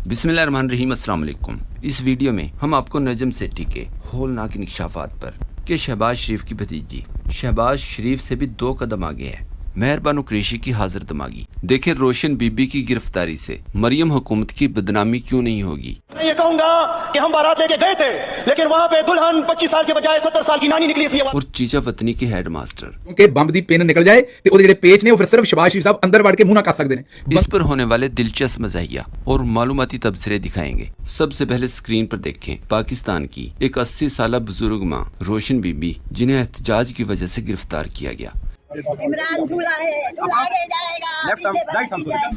बिस्मिल्लाहिर्रहमानिर्रहीम, अस्सलाम वालेकुम। इस वीडियो में हम आपको नजम सेठी के होलनाक इंकशाफात पर कि शहबाज शरीफ की भतीजी शहबाज शरीफ से भी 2 कदम आगे है मेहरबानो कुरैशी की हाजिर दमागी। देखें रोशन बीबी की गिरफ्तारी से मरियम हुकूमत की बदनामी क्यों नहीं होगी। मैं ये कहूंगा कि हम बारात लेके गए थे, लेकिन वहाँ पे दुल्हन 25 साल के बजाय 70 साल की नानी निकली सी। और चीचा वतनी के हेड मास्टर क्योंकि बंब दी पिन निकल जाए तो ਉਹਦੇ ਜਿਹੜੇ ਪੇਚ ਨੇ ਉਹ ਫਿਰ ਸਿਰਫ ਸ਼ਹਿਬਾਜ਼ ਸ਼ਰੀਫ ਸਾਹਿਬ ਅੰਦਰ ਵੜ ਕੇ ਮੂੰਹ ਨਾ ਕਰ ਸਕਦੇ ਨੇ। इस पर होने वाले दिलचस्प मज़ाहिया और मालूमाती तबसरे दिखाएंगे। सबसे पहले स्क्रीन पर देखें पाकिस्तान की एक 80 साल बुजुर्ग माँ रोशन बीबी, जिन्हें एहतजाज की वजह से गिरफ्तार किया गया। इमरान दूल्हा है, दूल्हा आगे जाएगा।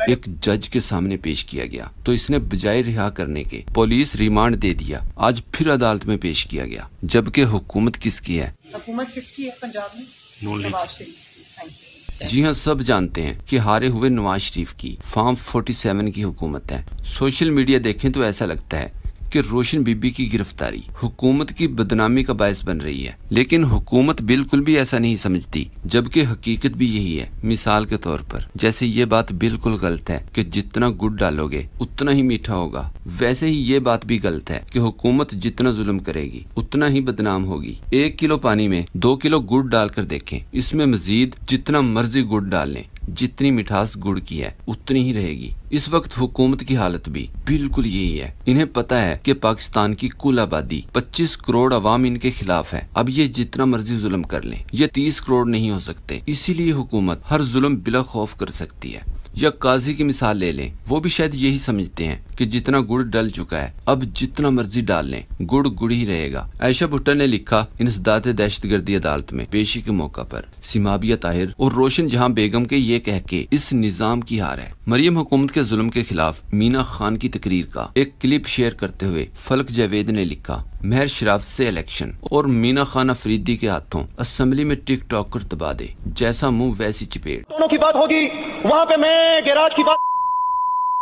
एक जज के सामने पेश किया गया तो इसने बजाय रिहा करने के पुलिस रिमांड दे दिया। आज फिर अदालत में पेश किया गया, जबकि हुकूमत किसकी है? हुकूमत किसकी है पंजाब में? नवाज शरीफ। जी हाँ, सब जानते हैं कि हारे हुए नवाज शरीफ की फार्म 47 की हुकूमत है। सोशल मीडिया देखें तो ऐसा लगता है कि रोशन बीबी की गिरफ्तारी हुकूमत की बदनामी का बायस बन रही है, लेकिन हुकूमत बिल्कुल भी ऐसा नहीं समझती, जबकि हकीकत भी यही है। मिसाल के तौर पर जैसे ये बात बिल्कुल गलत है कि जितना गुड़ डालोगे उतना ही मीठा होगा, वैसे ही ये बात भी गलत है कि हुकूमत जितना जुल्म करेगी उतना ही बदनाम होगी। 1 किलो पानी में 2 किलो गुड़ डालकर देखें, इसमें मजीद जितना मर्जी गुड़ डाल लें, जितनी मिठास गुड़ की है उतनी ही रहेगी। इस वक्त हुकूमत की हालत भी बिल्कुल यही है। इन्हें पता है कि पाकिस्तान की कुल आबादी 25 करोड़ अवाम इनके खिलाफ है। अब ये जितना मर्जी जुल्म कर लें, ये 30 करोड़ नहीं हो सकते। इसीलिए हुकूमत हर जुल्म बिला खौफ कर सकती है। या काजी की मिसाल ले लें, वो भी शायद यही समझते हैं कि जितना गुड़ डल चुका है अब जितना मर्जी डाल लें, गुड़ गुड़ ही रहेगा। आयशा भुट्टो ने लिखा इंसदाद दहशतगर्दी अदालत में पेशी के मौका पर सिमाबिया ताहिर और रोशन जहां बेगम के ये कह के इस निजाम की हार है। मरियम हुकूमत के जुल्म के खिलाफ मीना खान की तकरीर का एक क्लिप शेयर करते हुए फलक जावेद ने लिखा महर शराफत से इलेक्शन और मीना खान अफरीदी के हाथों असेंबली में टिक टॉक कर दबा दे, जैसा मुंह वैसी चपेट। दोनों की बात होगी, वहाँ पे मैं गैराज की बात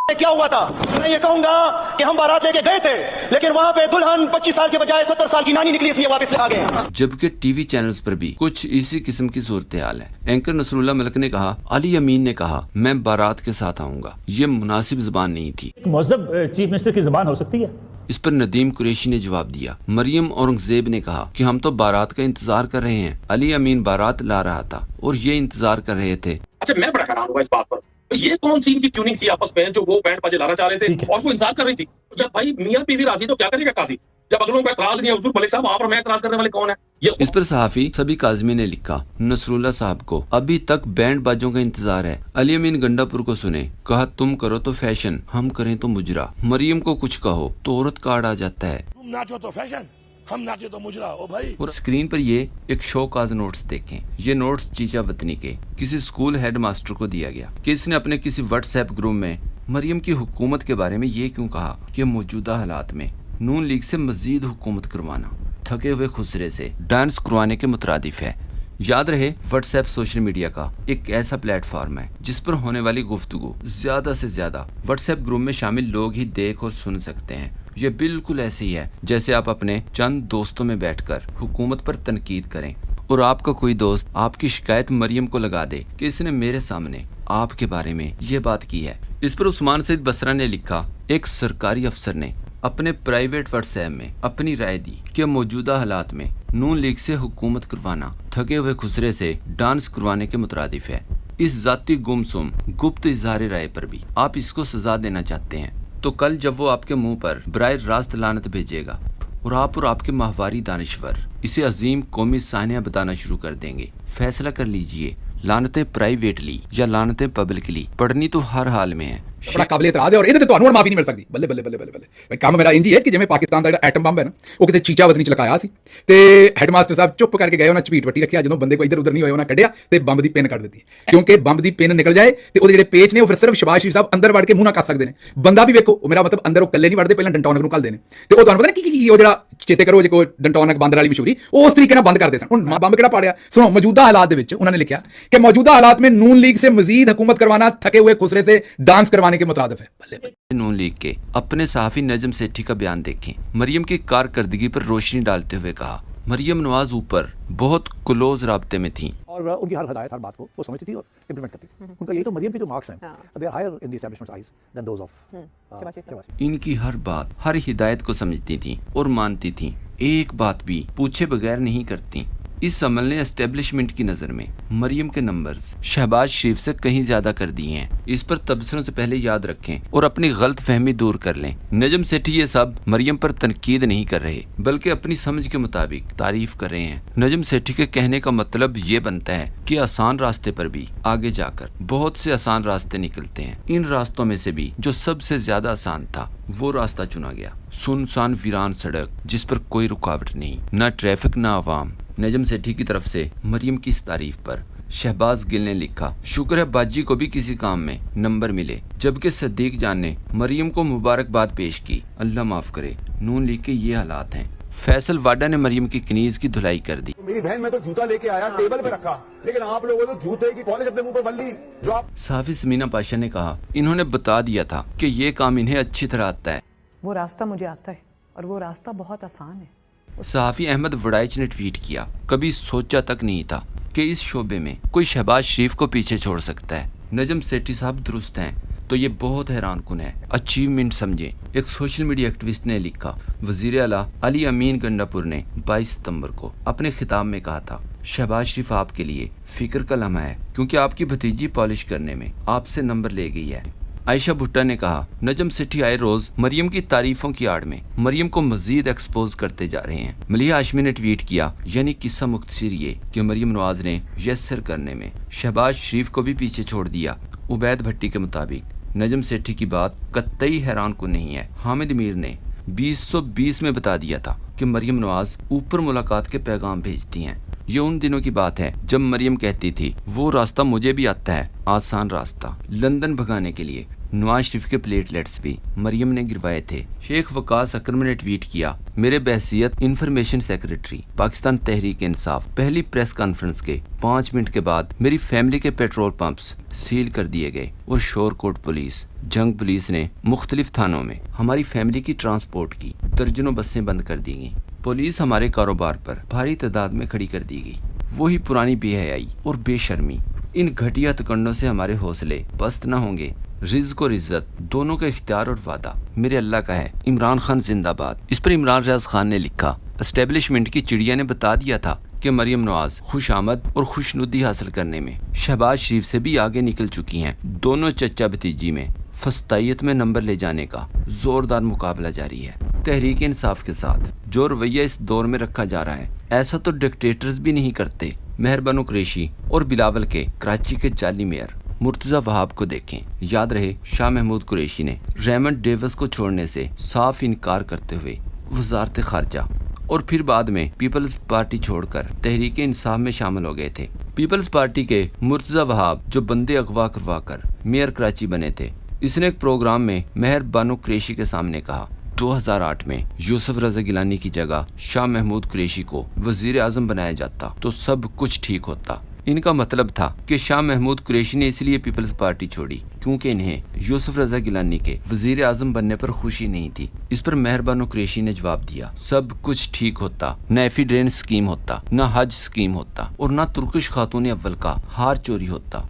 क्या हुआ था। मैं ये कहूंगा कि हम बारात लेके गए थे, लेकिन वहाँ पे दुल्हन 25 साल के बजाय 70 साल की नानी निकली सी, वापस आ गए। जबकि टीवी चैनल्स पर भी कुछ इसी किस्म की सूरत हाल है। एंकर नसरुल्लाह मलिक ने कहा, अली अमीन ने कहा मैं बारात के साथ आऊंगा। ये मुनासिब जुबान नहीं थी। मुअज़्ज़ब चीफ मिनिस्टर की जुबान हो सकती है। इस पर नदीम कुरैशी ने जवाब दिया, मरियम औरंगजेब ने कहा कि हम तो बारात का इंतजार कर रहे हैं। अली अमीन बारात ला रहा था और ये इंतजार कर रहे थे। अच्छा, मैं बड़ा हैरान हुआ इस बात पर, ये कौन सी इनकी ट्यूनिंग थी आपस में जो वो बैंड बाजे लाना चाह रहे थे और वो इंतजार कर रही थी। जब भाई मियां बीवी राजी तो क्या करेगा काजी, जब अगलों का एतराज नहीं है। हुजूर मलिक साहब, आप और मैं एतराज करने वाले कौन है? इस पर सहाफी सभी काजमी ने लिखा, नसरुल्लाह साहब को अभी तक बैंड बाजों का इंतजार है। अली अमीन गंडापुर को सुने, कहा तुम करो तो फैशन, हम करें तो मुजरा। मरियम को कुछ कहो तो औरत कार्ड आ जाता है। तुम नाचो तो फैशन, हम नाचे तो मुजरा। ओ भाई, और स्क्रीन पर ये एक शोकाज नोट्स देखें। ये नोट्स चीचा वतनी के किसी स्कूल हेड मास्टर को दिया गया कि इसने अपने किसी व्हाट्सएप ग्रुप में मरियम की हुकूमत के बारे में ये क्यों कहा कि मौजूदा हालात में नून लीग से मजीद हुकूमत करवाना थके हुए खुसरे से डांस करवाने के मुतरादिफ है। याद रहे, व्हाट्सएप सोशल मीडिया का एक ऐसा प्लेटफॉर्म है जिस पर होने वाली गुफ्तगू ज्यादा से ज्यादा व्हाट्सएप ग्रुप में शामिल लोग ही देख और सुन सकते हैं। ये बिल्कुल ऐसे ही है जैसे आप अपने चंद दोस्तों में बैठकर हुकूमत पर तनकीद करें और आपका कोई दोस्त आपकी शिकायत मरियम को लगा दे कि इसने मेरे सामने आपके बारे में ये बात की है। इस पर उस्मान सईद बसरा ने लिखा, एक सरकारी अफसर ने अपने प्राइवेट व्हाट्सएप में अपनी राय दी कि मौजूदा हालात में नून लीग से हुकूमत करवाना थके हुए खुसरे से डांस करवाने के मुतरादिफ है। इस जाती गुमसुम गुप्त इजहार राय पर भी आप इसको सजा देना चाहते हैं, तो कल जब वो आपके मुंह पर बराए रास्त लानत भेजेगा और आपके माहवारी दानिश्वर इसे अजीम कौमी सानिया बताना शुरू कर देंगे, फैसला कर लीजिए, लानतें प्राइवेटली या लानतें पब्लिकली पढ़नी तो हर हाल में है। बड़ा काबिल इतराज है और ਇਹਦੇ ਤੇ ਤੁਹਾਨੂੰ ਮਾਫੀ ਨਹੀਂ ਮਿਲ ਸਕਦੀ। ਬੱਲੇ ਬੱਲੇ ਬੱਲੇ ਬੱਲੇ ਬੱਲੇ। ਕੰਮ ਮੇਰਾ ਇੰਜ ਹੀ ਹੈ ਕਿ ਜਿਵੇਂ ਪਾਕਿਸਤਾਨ ਦਾ ਜਿਹੜਾ ਐਟਮ ਬੰਬ ਹੈ ਨਾ, ਉਹ ਕਿਤੇ ਚੀਚਾ ਵਤਨੀ ਚ ਲਗਾਇਆ ਸੀ ਤੇ ਹੈਡਮਾਸਟਰ ਸਾਹਿਬ ਚੁੱਪ ਕਰਕੇ ਗਏ, ਉਹਨਾਂ ਚਪੀਟ ਵੱਟੀ ਰੱਖਿਆ। ਜਦੋਂ ਬੰਦੇ ਕੋਈ ਇੱਧਰ ਉੱਧਰ ਨਹੀਂ ਹੋਏ, ਉਹਨਾਂ ਕੱਢਿਆ ਤੇ ਬੰਬ ਦੀ ਪਿੰਨ ਕੱਢ ਦਿੱਤੀ, ਕਿਉਂਕਿ ਬੰਬ ਦੀ ਪਿੰਨ ਨਿਕਲ ਜਾਏ ਤੇ ਉਹਦੇ ਜਿਹੜੇ ਪੇਚ ਨੇ ਉਹ ਫਿਰ ਸਿਰਫ ਸ਼ਹਿਬਾਜ਼ ਸ਼ਰੀਫ ਸਾਹਿਬ ਅੰਦਰ ਵੜ ਕੇ ਮੂੰਹ ਨਾ ਕਰ ਸਕਦੇ ਨੇ। ਬੰਦਾ ਵੀ ਵੇਖੋ, ਉਹ ਮੇਰਾ ਮਤਲਬ ਅੰਦਰ ਉਹ ਇਕੱਲੇ ਨਹੀਂ ਵੜਦੇ, ਪਹਿਲਾਂ ਡੰਟੌਨਕ ਨੂੰ ਘੱਲਦੇ ਨੇ ਤੇ ਉਹ ਤੁਹਾਨੂੰ ਪਤਾ ਨਹੀਂ ਕੀ ਉਹ ਜਿਹੜਾ ਚੇਤੇ ਕਰੋ ਜੇ ਕੋਈ ਡੰਟੌਨਕ ਬਾਂਦਰ ਵਾਲੀ ਮਸ਼ਹੂਰੀ, ਉਹ ਉਸ ਤਰੀਕੇ ਨਾਲ ਬੰਦ ਕਰਦੇ ਸਨ। ਹੁਣ ਬੰਬ ਕਿਹੜਾ ਪਾੜਿਆ? ਸੁਣੋ, ਮੌਜੂਦਾ ਹਾਲਾਤ ਦੇ ਵਿੱਚ ਉਹਨਾਂ ਨੇ ਲਿਖਿਆ ਕਿ ਮੌਜੂਦਾ ਹਾਲਾत में नून लीग से मजीद हुकूमत करवाना थके हुए खुसरे से डांस करवाने के मुताबिक है। नून लीग के अपने सहाफी नजम सेठी का बयान देखें। मरियम की कारकर्दगी पर रोशनी डालते हुए कहा, मरियम नवाज ऊपर बहुत क्लोज राब्ते में थी اور उनकी हर हदायत हर बात को वो समझती थी और इम्प्लीमेंट करती थी। उनका यही तो मरियम के जो मार्क्स हैं they are higher in the establishments eyes than those of इनकी हर बात हर हिदायत को समझती थी और मानती थी, एक बात भी पूछे बगैर नहीं करती। इस अमल ने एस्टेब्लिशमेंट की नजर में मरियम के नंबर्स शहबाज शरीफ से कहीं ज्यादा कर दिए हैं। इस पर तबसरों से पहले याद रखें और अपनी गलत फहमी दूर कर लें। नजम सेठी ये सब मरियम पर तनकीद नहीं कर रहे बल्कि अपनी समझ के मुताबिक तारीफ कर रहे हैं। नजम सेठी के कहने का मतलब ये बनता है कि आसान रास्ते पर भी आगे जाकर बहुत से आसान रास्ते निकलते हैं। इन रास्तों में से भी जो सबसे ज्यादा आसान था वो रास्ता चुना गया, सुनसान वीरान सड़क जिस पर कोई रुकावट नहीं, न ट्रैफिक न आवाम। नजम सेठी की तरफ से मरियम की इस तारीफ पर शहबाज गिल ने लिखा, शुक्र है बाजी को भी किसी काम में नंबर मिले। जबकि सद्दीक जान ने मरियम को मुबारकबाद पेश की, अल्लाह माफ करे, नून लीग के ये हालात हैं। फैसल वाडा ने मरियम की कनीज की धुलाई कर दी। मेरी बहन मैं तो जूता लेके आया, टेबल पे रखा, लेकिन आप लोगों ने जूते की पॉलिश अपने मुंह पर बन ली। जो आप साफी समीना पाशा ने कहा, इन्होंने बता दिया था कि ये काम इन्हें अच्छी तरह आता है। वो रास्ता मुझे आता है और वो रास्ता बहुत आसान है। सहाफी अहमद वड़ाइच ने ट्वीट किया, कभी सोचा तक नहीं था कि इस शोबे में कोई शहबाज शरीफ को पीछे छोड़ सकता है। नजम सेठी साहब दुरुस्त हैं तो ये बहुत हैरान कुन है, अचीवमेंट समझे। एक सोशल मीडिया एक्टिविस्ट ने लिखा, वजीर आला अली अमीन गंडापुर ने 22 सितंबर को अपने खिताब में कहा था, शहबाज शरीफ आपके लिए फिक्र का लम्हा है क्योंकि आपकी भतीजी पॉलिश करने में आपसे नंबर ले गई है। आयशा भुट्टा ने कहा, नजम सेठी आए रोज मरियम की तारीफों की आड़ में मरियम को मजीद एक्सपोज करते जा रहे हैं। मलिहा हाशमी ने ट्वीट किया, यानी किस्सा मुख्तसर ये कि मरियम नवाज ने यस्सर करने में शहबाज शरीफ को भी पीछे छोड़ दिया। उबैद भट्टी के मुताबिक नजम सेठी की बात कतई हैरान को नहीं है। हामिद मीर ने 2020 में बता दिया था कि मरियम नवाज ऊपर मुलाकात के पैगाम भेजती हैं। ये उन दिनों की बात है जब मरियम कहती थी, वो रास्ता मुझे भी आता है, आसान रास्ता। लंदन भगाने के लिए नवाज शरीफ के प्लेटलेट्स भी मरियम ने गिरवाए थे। शेख वकास अकरम ने ट्वीट किया, मेरे बहसियत इंफॉर्मेशन सेक्रेटरी पाकिस्तान तहरीक इंसाफ पहली प्रेस कॉन्फ्रेंस के 5 मिनट के बाद मेरी फैमिली के पेट्रोल पंप्स सील कर दिए गए और शोरकोट पुलिस, जंग पुलिस ने मुख्तलिफ थानों में हमारी फैमिली की ट्रांसपोर्ट की दर्जनों बसें बंद कर दी गई। पुलिस हमारे कारोबार पर भारी तादाद में खड़ी कर दी गई। वही पुरानी बेहयाई और बेशर्मी। इन घटिया तकंडों से हमारे हौसले पस्त न होंगे। रिज़्क़ और इज्जत दोनों का इख्तियार और वादा मेरे अल्लाह का है। इमरान खान जिंदाबाद। इस पर इमरान रियाज खान ने लिखा, एस्टेब्लिशमेंट की चिड़िया ने बता दिया था कि मरियम नवाज खुशामद और खुशनुदी हासिल करने में शहबाज शरीफ से भी आगे निकल चुकी हैं। दोनों चचा भतीजी में फस्तायत में नंबर ले जाने का जोरदार मुकाबला जारी है। तहरीक इंसाफ के साथ जो रवैया इस दौर में रखा जा रहा है, ऐसा तो डिक्टेटर्स भी नहीं करते। मेहर बानो कुरैशी और बिलावल के कराची के जाली मेयर मुर्तजा वहाब को देखें। याद रहे, शाह महमूद कुरैशी ने रेमंड डेविस को छोड़ने से साफ इनकार करते हुए वजारत खारजा और फिर बाद में पीपल्स पार्टी छोड़कर तहरीक इंसाफ में शामिल हो गए थे। पीपल्स पार्टी के मुर्तजा वहाब जो बंदे अगवा करवा कर मेयर कराची बने थे, इसने एक प्रोग्राम में मेहर बानो कुरैशी के सामने कहा, 2008 में यूसुफ रजा गिलानी की जगह शाह महमूद कुरैशी को वजीर आजम बनाया जाता तो सब कुछ ठीक होता। इनका मतलब था कि शाह महमूद कुरैशी ने इसलिए पीपल्स पार्टी छोड़ी क्योंकि इन्हें यूसुफ रजा गिलानी के वजीर आजम बनने पर खुशी नहीं थी। इस पर मेहर बानो कुरैशी ने जवाब दिया, सब कुछ ठीक होता, न एफिडेंट स्कीम होता, न हज स्कीम होता और न तुर्किश खातून अव्वल का हार चोरी होता।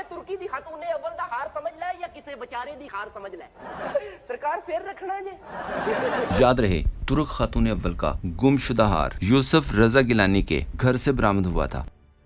तुर्की दी खातून अव्वल दा हार समझ ले या किसी बेचारे दी हार समझ ले, सरकार फिर रखना जे। याद रहे, तुर्क खातून अव्वल का गुमशुदा हार यूसुफ रजा गिलानी के घर से बरामद हुआ था।